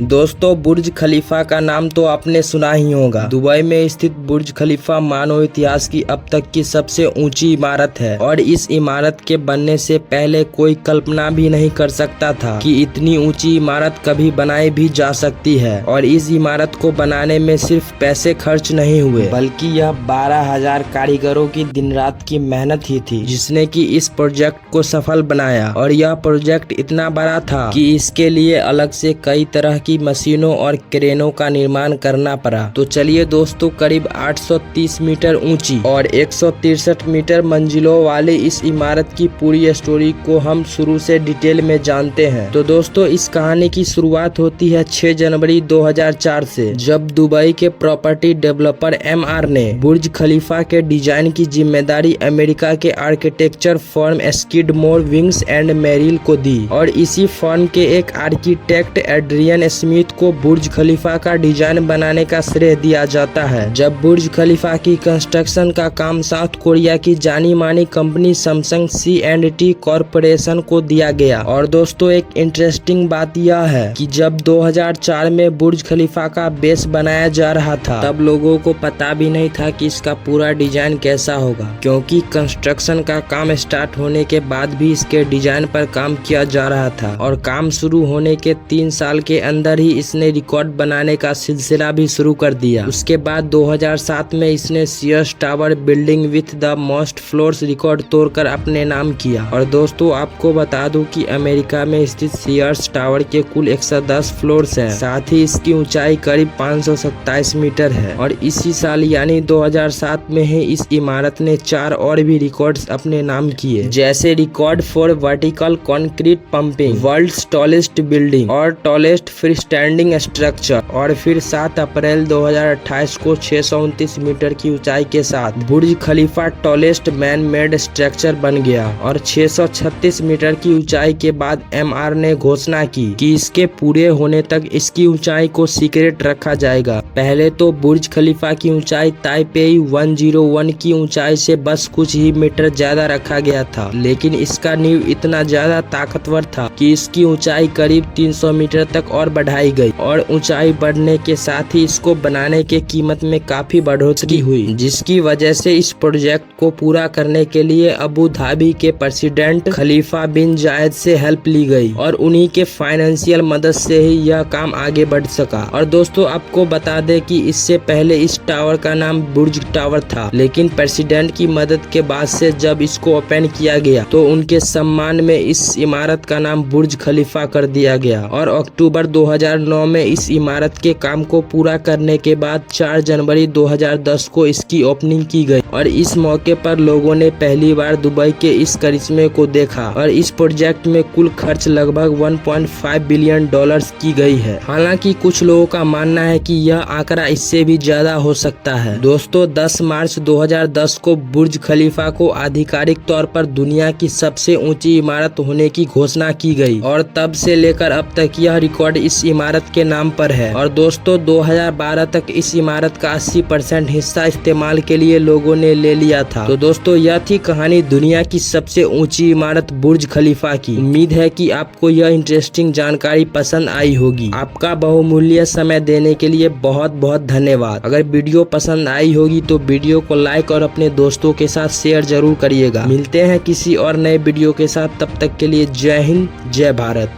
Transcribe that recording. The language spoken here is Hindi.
दोस्तों, बुर्ज खलीफा का नाम तो आपने सुना ही होगा। दुबई में स्थित बुर्ज खलीफा मानव इतिहास की अब तक की सबसे ऊंची इमारत है और इस इमारत के बनने से पहले कोई कल्पना भी नहीं कर सकता था कि इतनी ऊंची इमारत कभी बनाई भी जा सकती है। और इस इमारत को बनाने में सिर्फ पैसे खर्च नहीं हुए, बल्कि यह 12,000 कारीगरों की दिन रात की मेहनत ही थी जिसने कि इस प्रोजेक्ट को सफल बनाया। और यह प्रोजेक्ट इतना बड़ा था कि इसके लिए अलग से कई तरह की मशीनों और क्रेनों का निर्माण करना पड़ा। तो चलिए दोस्तों, करीब 830 मीटर ऊंची और 163 मीटर मंजिलों वाली इस इमारत की पूरी स्टोरी को हम शुरू से डिटेल में जानते हैं। तो दोस्तों, इस कहानी की शुरुआत होती है 6 जनवरी 2004 से, जब दुबई के प्रॉपर्टी डेवलपर MR ने बुर्ज खलीफा के डिजाइन की जिम्मेदारी अमेरिका के architecture firm Skidmore, Owings and Merrill को दी। और इसी फर्म के एक आर्किटेक्ट एड्रियन स्मिथ को बुर्ज खलीफा का डिजाइन बनाने का श्रेय दिया जाता है। जब बुर्ज खलीफा की कंस्ट्रक्शन का काम साउथ कोरिया की जानी मानी कंपनी सैमसंग C&T कॉरपोरेशन को दिया गया। और दोस्तों, एक इंटरेस्टिंग बात यह है कि जब 2004 में बुर्ज खलीफा का बेस बनाया जा रहा था, तब लोगों को पता भी नहीं था कि इसका पूरा डिजाइन कैसा होगा, क्योंकि कंस्ट्रक्शन का काम स्टार्ट होने के बाद भी इसके डिजाइन पर काम किया जा रहा था। और काम शुरू होने के 3 साल के अंदर ही इसने रिकॉर्ड बनाने का सिलसिला भी शुरू कर दिया। उसके बाद 2007 में इसने Sears Tower building with the most floors record तोड़कर अपने नाम किया। और दोस्तों, आपको बता दूं कि अमेरिका में स्थित सीयर्स टावर के कुल 110 फ्लोर्स हैं। साथ ही इसकी ऊंचाई करीब 527 मीटर है। और इसी साल यानी 2007 में ही इस इमारत ने 4 और भी रिकॉर्ड्स अपने नाम किए, जैसे record for vertical concrete pumping, world's tallest building और टॉलेस्ट फ्री स्टैंडिंग स्ट्रक्चर। और फिर 7 अप्रैल 2028 को 629 मीटर की ऊंचाई के साथ बुर्ज खलीफा टॉलेस्ट मैन मेड स्ट्रक्चर बन गया। और 636 मीटर की ऊंचाई के बाद MR ने घोषणा की कि इसके पूरे होने तक इसकी ऊंचाई को सीक्रेट रखा जाएगा। पहले तो बुर्ज खलीफा की ऊंचाई ताइपेई 101 की ऊंचाई से बस कुछ ही मीटर ज्यादा रखा गया था, लेकिन इसका नींव इतना ज्यादा ताकतवर था कि इसकी ऊंचाई करीब 300 मीटर तक और बढ़ाई गई। और ऊंचाई बढ़ने के साथ ही इसको बनाने के कीमत में काफी बढ़ोतरी हुई, जिसकी वजह से इस प्रोजेक्ट को पूरा करने के लिए अबू धाबी के प्रेसिडेंट खलीफा बिन जायद से हेल्प ली गई। और उन्हीं के फाइनेंशियल मदद से ही यह काम आगे बढ़ सका। और दोस्तों, आपको बता दें कि इससे पहले इस टावर का नाम बुर्ज टावर था, लेकिन प्रेसिडेंट की मदद के बाद से जब इसको ओपन किया गया तो उनके सम्मान में इस इमारत का नाम बुर्ज खलीफा कर दिया गया। और अक्टूबर 2009 में इस इमारत के काम को पूरा करने के बाद 4 जनवरी 2010 को इसकी ओपनिंग की गई। और इस मौके पर लोगों ने पहली बार दुबई के इस करिश्मे को देखा। और इस प्रोजेक्ट में कुल खर्च लगभग 1.5 बिलियन डॉलर्स की गई है। हालांकि कुछ लोगों का मानना है कि यह आंकड़ा इससे भी ज्यादा हो सकता है। दोस्तों, 10 मार्च 2010 को बुर्ज खलीफा को आधिकारिक तौर पर दुनिया की सबसे ऊंची इमारत होने की घोषणा की गई। और तब से लेकर अब तक यह रिकॉर्ड इस इमारत के नाम पर है। और दोस्तों, 2012 तक इस इमारत का 80% हिस्सा इस्तेमाल के लिए लोगों ने ले लिया था। तो दोस्तों, यह थी कहानी दुनिया की सबसे ऊंची इमारत बुर्ज खलीफा की। उम्मीद है कि आपको यह इंटरेस्टिंग जानकारी पसंद आई होगी। आपका बहुमूल्य समय देने के लिए बहुत बहुत धन्यवाद। अगर वीडियो पसंद आई होगी तो वीडियो को लाइक और अपने दोस्तों के साथ शेयर जरूर करिएगा। मिलते हैं किसी और नए वीडियो के साथ, तब तक के लिए जय हिंद, जय भारत।